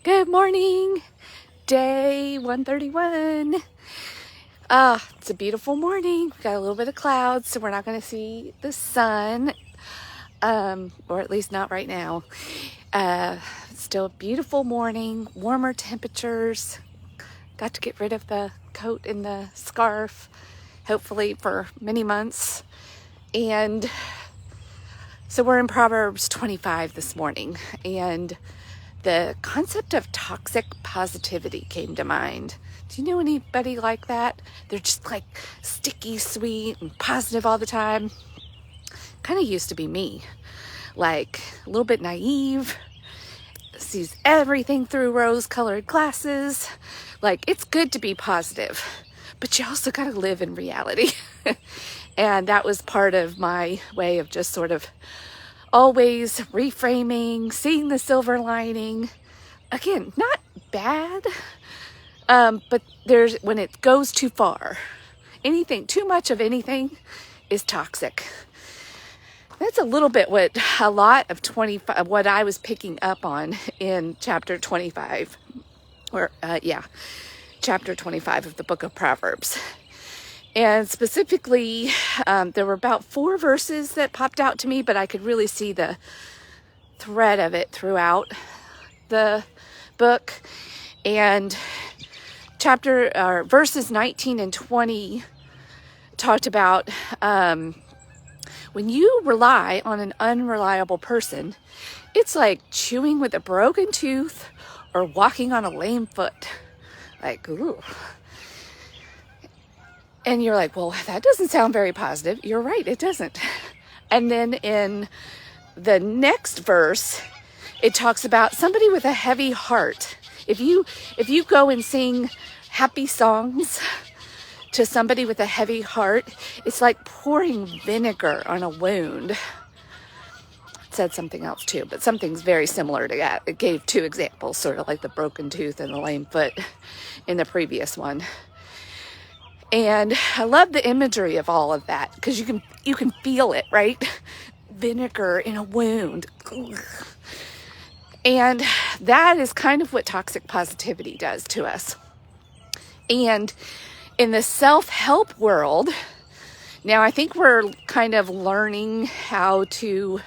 Good morning, day 131. It's a beautiful morning. We got a little bit of clouds, so we're not going to see the sun, or at least not right now. Still a beautiful morning, warmer temperatures. Got to get rid of the coat and the scarf, hopefully for many months. And so we're in Proverbs 25 this morning, and the concept of toxic positivity came to mind. Do you know anybody like that? They're just like sticky, sweet, and positive all the time. Kind of used to be me. Like a little bit naive, sees everything through rose-colored glasses. Like, it's good to be positive, but you also got to live in reality. And that was part of my way of just sort of always reframing, seeing the silver lining. Again, not bad, but when it goes too far, too much of anything is toxic. That's a little bit what I was picking up on in chapter 25, chapter 25 of the book of Proverbs. And specifically, there were about 4 verses that popped out to me, but I could really see the thread of it throughout the book. And verses 19 and 20 talked about when you rely on an unreliable person, it's like chewing with a broken tooth or walking on a lame foot. Like, ooh. And you're like, well, that doesn't sound very positive. You're right, it doesn't. And then in the next verse, it talks about somebody with a heavy heart. If you go and sing happy songs to somebody with a heavy heart, it's like pouring vinegar on a wound. It said something else too, but something's very similar to that. It gave 2 examples, sort of like the broken tooth and the lame foot in the previous one. And I love the imagery of all of that because you can feel it, right? Vinegar in a wound. And that is kind of what toxic positivity does to us. And in the self-help world, now I think we're kind of learning how to,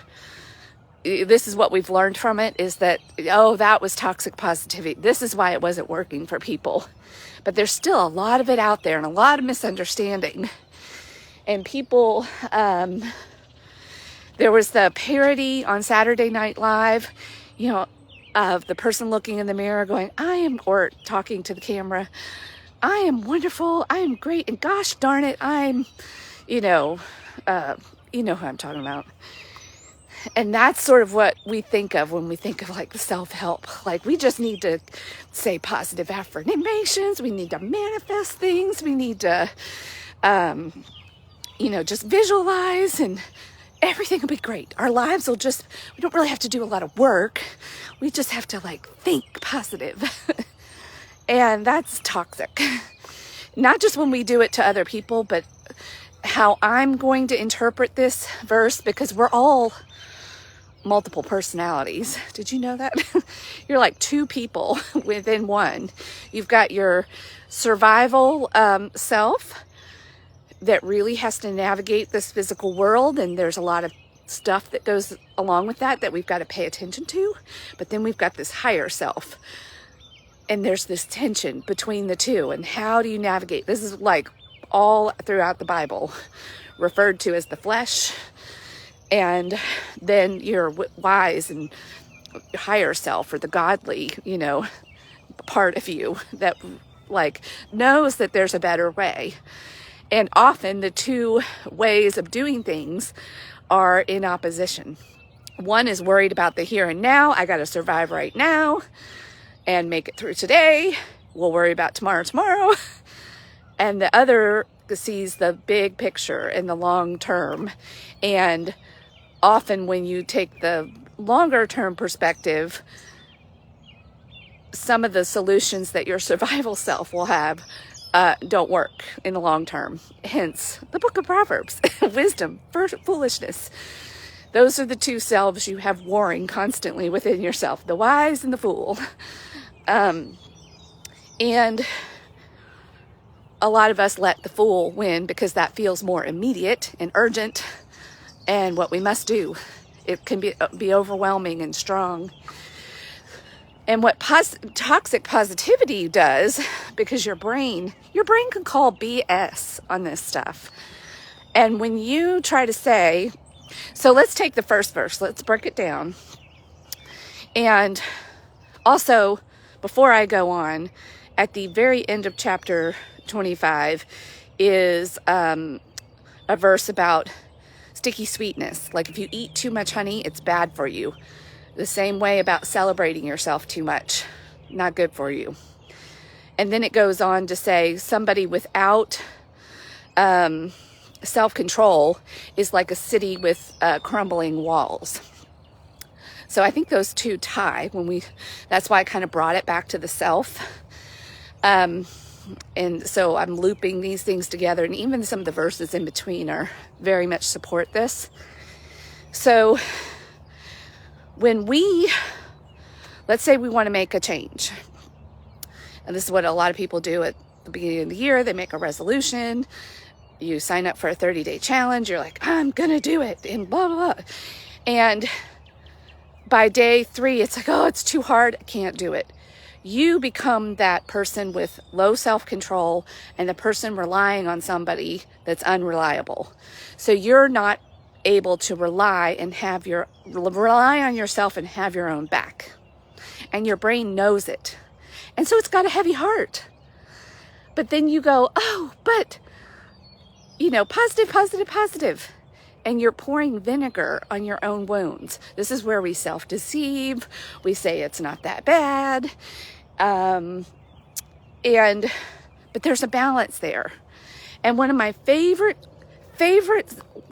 this is what we've learned from it, is that, that was toxic positivity. This is why it wasn't working for people. But there's still a lot of it out there and a lot of misunderstanding. And people, there was the parody on Saturday Night Live, of the person looking in the mirror going, or talking to the camera, I am wonderful, I am great, and gosh darn it, I'm, you know who I'm talking about. And that's sort of what we think of when we think of like the self-help. Like, we just need to say positive affirmations. We need to manifest things. We need to, just visualize and everything will be great. Our lives we don't really have to do a lot of work. We just have to think positive. And that's toxic. Not just when we do it to other people, but how I'm going to interpret this verse, because we're all multiple personalities. Did you know that? You're like 2 people within one. You've got your survival self that really has to navigate this physical world, and there's a lot of stuff that goes along with that we've got to pay attention to. But then we've got this higher self, and there's this tension between the two. And how do you navigate? This is like all throughout the Bible referred to as the flesh, and then your wise and higher self, or the godly, part of you that knows that there's a better way. And often the 2 ways of doing things are in opposition. One is worried about the here and now. I got to survive right now and make it through today. We'll worry about tomorrow. And the other sees the big picture and the long term. And often when you take the longer term perspective, some of the solutions that your survival self will have don't work in the long term. Hence the book of Proverbs, wisdom, foolishness. Those are the 2 selves you have warring constantly within yourself, the wise and the fool. And a lot of us let the fool win because that feels more immediate and urgent and what we must do. It can be overwhelming and strong. And what toxic positivity does, because your brain can call BS on this stuff. And when you try to say, so let's take the first verse, let's break it down. And also, before I go on, at the very end of chapter 25 is a verse about sticky sweetness. Like if you eat too much honey, it's bad for you. The same way about celebrating yourself too much, not good for you. And then it goes on to say somebody without self-control is like a city with crumbling walls. So I think those two tie that's why I kind of brought it back to the self. And so I'm looping these things together, and even some of the verses in between are very much support this. So when let's say we want to make a change, and this is what a lot of people do at the beginning of the year, they make a resolution, you sign up for a 30-day challenge, you're like, I'm gonna do it, and blah, blah, blah. And by day 3, it's like, oh, it's too hard, I can't do it. You become that person with low self-control and the person relying on somebody that's unreliable. So you're not able to rely on yourself and have your own back. And your brain knows it. And so it's got a heavy heart. But then you go, oh, but, positive, positive, positive. And you're pouring vinegar on your own wounds. This is where we self-deceive. We say it's not that bad. But there's a balance there. And one of my favorite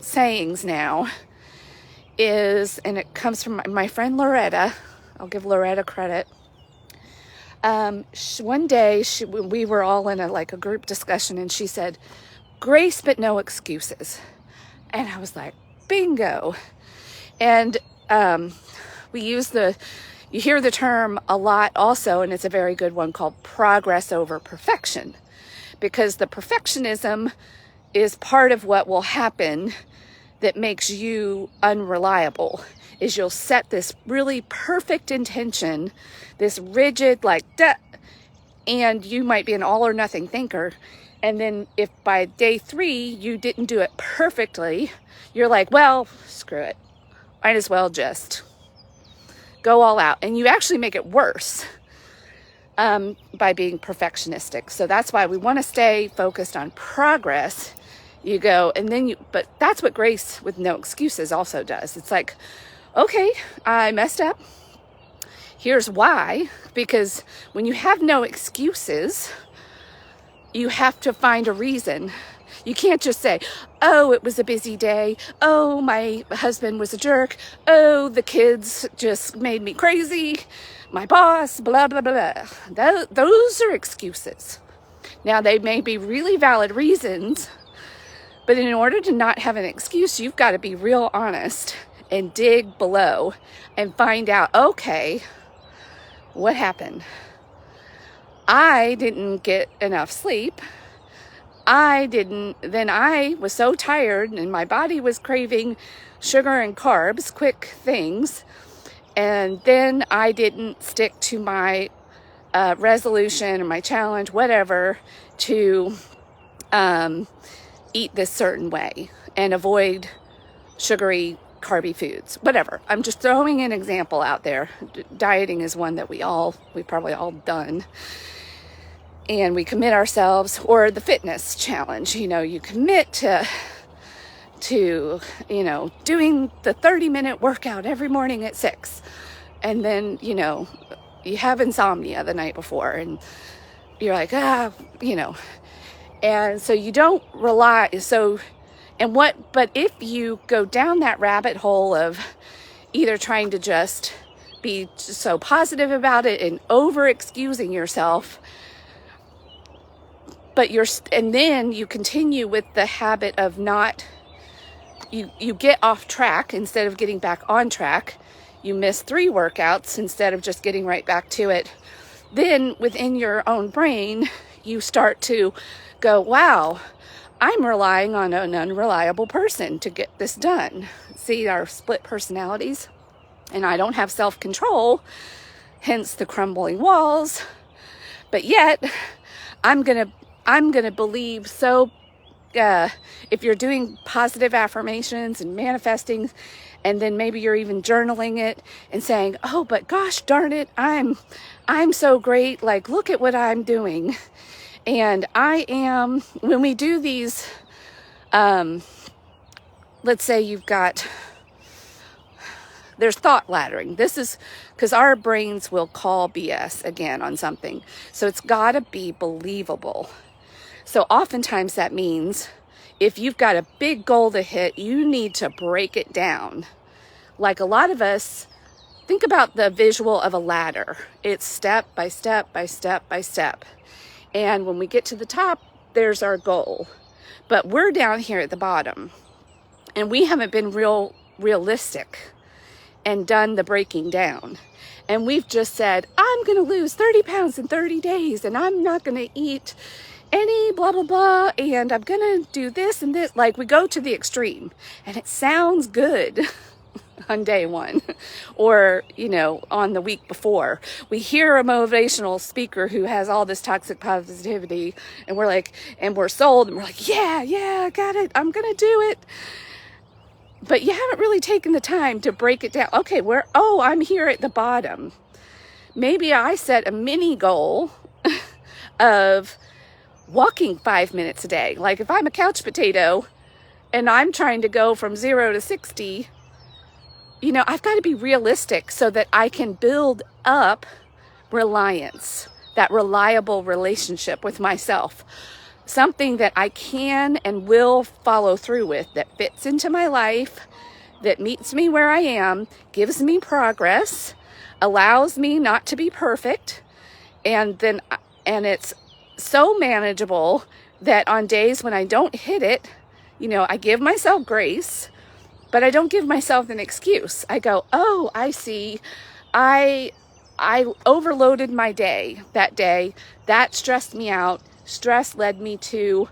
sayings now is, and it comes from my friend Loretta. I'll give Loretta credit. One day we were all in a group discussion, and she said, grace but no excuses. And I was like, bingo. And you hear the term a lot also, and it's a very good one, called progress over perfection. Because the perfectionism is part of what will happen that makes you unreliable, is you'll set this really perfect intention, this rigid, and you might be an all or nothing thinker. And then if by day 3 you didn't do it perfectly, you're like, well, screw it. Might as well just go all out. And you actually make it worse by being perfectionistic. So that's why we want to stay focused on progress. You go, and then but that's what grace with no excuses also does. It's like, okay, I messed up. Here's why. Because when you have no excuses, you have to find a reason. You can't just say, oh, it was a busy day. Oh, my husband was a jerk. Oh, the kids just made me crazy. My boss, blah, blah, blah, blah. Those are excuses. Now, they may be really valid reasons, but in order to not have an excuse, you've got to be real honest and dig below and find out, okay, what happened? I didn't get enough sleep. Then I was so tired and my body was craving sugar and carbs, quick things. And then I didn't stick to my resolution or my challenge, whatever, to eat this certain way and avoid sugary, carby foods, whatever. I'm just throwing an example out there. Dieting is one that we've probably all done. And we commit ourselves, or the fitness challenge, you commit to doing the 30-minute workout every morning at 6. And then, you have insomnia the night before and you're like, and so you don't rely. But if you go down that rabbit hole of either trying to just be so positive about it and over excusing yourself, and then you continue with the habit of you get off track instead of getting back on track. You miss 3 workouts instead of just getting right back to it. then within your own brain, you start to go, wow, I'm relying on an unreliable person to get this done. See our split personalities? And I don't have self-control, hence the crumbling walls. But yet, I'm gonna believe so. If you're doing positive affirmations and manifesting, and then maybe you're even journaling it and saying, oh, but gosh darn it, I'm so great. Like, look at what I'm doing. And I am, when we do these, let's say there's thought laddering. This is because our brains will call BS again on something. So it's gotta be believable. So oftentimes that means if you've got a big goal to hit, you need to break it down. Like a lot of us, think about the visual of a ladder. It's step by step by step by step. And when we get to the top, there's our goal. But we're down here at the bottom. And we haven't been realistic and done the breaking down. And we've just said, I'm going to lose 30 pounds in 30 days. And I'm not going to eat any blah, blah, blah. And I'm going to do this and this. Like we go to the extreme. And it sounds good on day one or, on the week before. We hear a motivational speaker who has all this toxic positivity and we're like, and we're sold and we're like, yeah, I got it. I'm going to do it. But you haven't really taken the time to break it down. Okay, I'm here at the bottom. Maybe I set a mini goal of walking 5 minutes a day. Like if I'm a couch potato and I'm trying to go from 0 to 60, I've got to be realistic so that I can build up reliance, that reliable relationship with myself. Something that I can and will follow through with, that fits into my life, that meets me where I am, gives me progress, allows me not to be perfect, and it's so manageable that on days when I don't hit it, I give myself grace, but I don't give myself an excuse. I go, oh, I see. I overloaded my day that day. That stressed me out. Stress led me to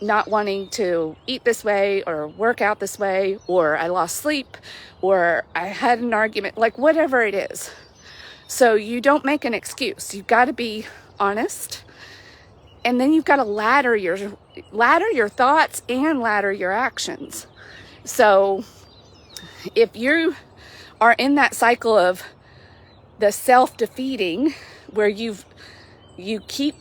not wanting to eat this way or work out this way, or I lost sleep, or I had an argument, like whatever it is. So you don't make an excuse. You've got to be honest. And then you've got to ladder your thoughts and ladder your actions. So if you are in that cycle of the self-defeating, where you keep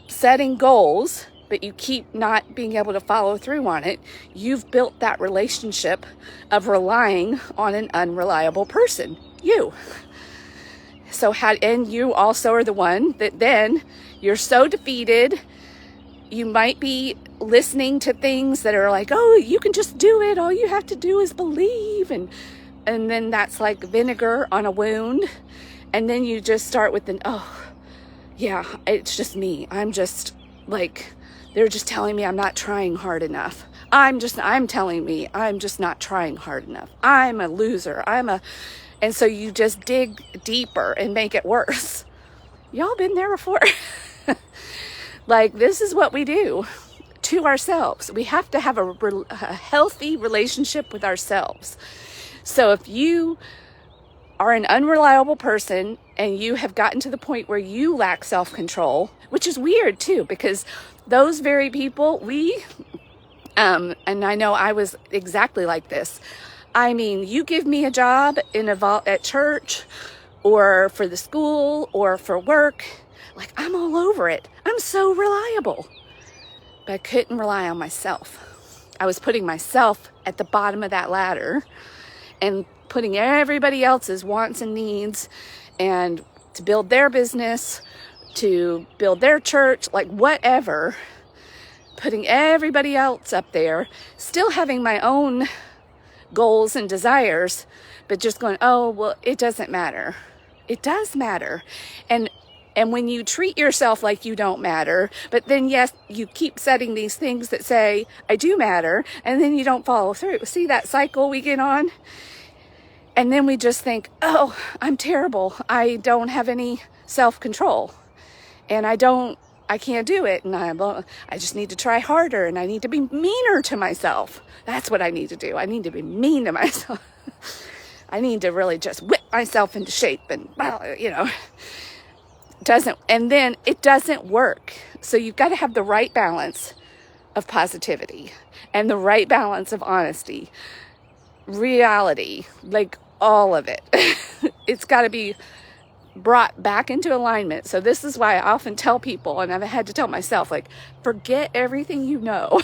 setting goals, but you keep not being able to follow through on it, you've built that relationship of relying on an unreliable person, you. And you also are the one that then you're so defeated. You might be listening to things that are like, oh, you can just do it. All you have to do is believe. And then that's like vinegar on a wound. And then you just start with yeah, it's just me. I'm just like, they're just telling me I'm not trying hard enough. I'm telling me I'm just not trying hard enough. I'm a loser. And so you just dig deeper and make it worse. Y'all been there before? Like, this is what we do to ourselves. We have to have a healthy relationship with ourselves. So if you are an unreliable person and you have gotten to the point where you lack self-control, which is weird too, because those very people, and I know I was exactly like this. I mean, you give me a job at church or for the school or for work, like I'm all over it. I'm so reliable. But I couldn't rely on myself. I was putting myself at the bottom of that ladder and putting everybody else's wants and needs, and to build their business, to build their church, like whatever, putting everybody else up there, still having my own goals and desires, but just going, oh, well, it doesn't matter. It does matter. And when you treat yourself like you don't matter, but then yes, you keep setting these things that say, I do matter, and then you don't follow through. See that cycle we get on? And then we just think, oh, I'm terrible. I don't have any self-control. And I can't do it. And I just need to try harder, and I need to be meaner to myself. That's what I need to do. I need to be mean to myself. I need to really just whip myself into shape, and, and then it doesn't work. So you've got to have the right balance of positivity and the right balance of honesty, reality, like all of it. It's got to be brought back into alignment. So this is why I often tell people, and I've had to tell myself, like, forget everything you know.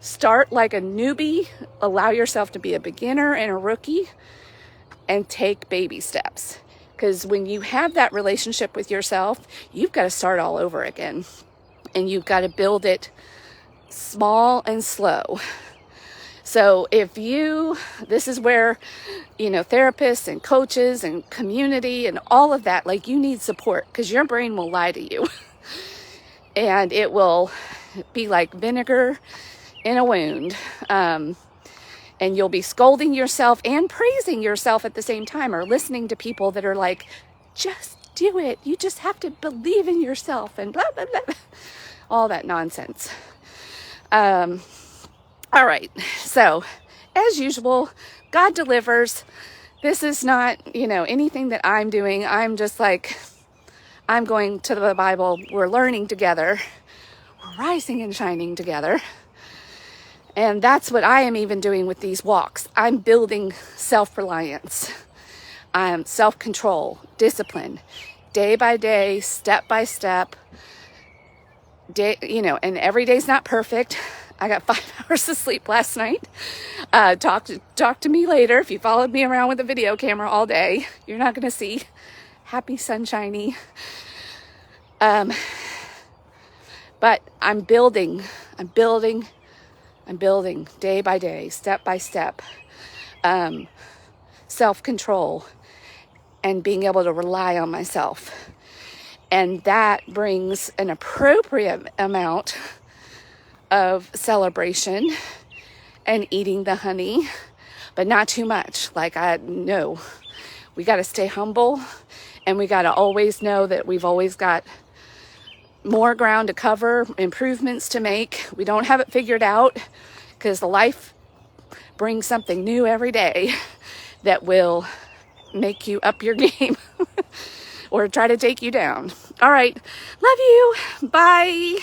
Start like a newbie, allow yourself to be a beginner and a rookie, and take baby steps. Because when you have that relationship with yourself, you've got to start all over again. And you've got to build it small and slow. So this is where, therapists and coaches and community and all of that, like, you need support, because your brain will lie to you. And it will be like vinegar in a wound. And you'll be scolding yourself and praising yourself at the same time, or listening to people that are like, just do it. You just have to believe in yourself, and blah, blah, blah. All that nonsense. All right. So as usual, God delivers. This is not, anything that I'm doing. I'm just like, I'm going to the Bible. We're learning together. We're rising and shining together. And that's what I am even doing with these walks. I'm building self-reliance, self-control, discipline, day by day, step by step. And every day's not perfect. I got 5 hours of sleep last night. Talk to me later. If you followed me around with a video camera all day, you're not going to see happy, sunshiny. But I'm building day by day, step by step, self-control, and being able to rely on myself. And that brings an appropriate amount of celebration and eating the honey, but not too much. Like, we got to stay humble, and we got to always know that we've always got more ground to cover, improvements to make. We don't have it figured out, because life brings something new every day that will make you up your game or try to take you down. All right. Love you. Bye.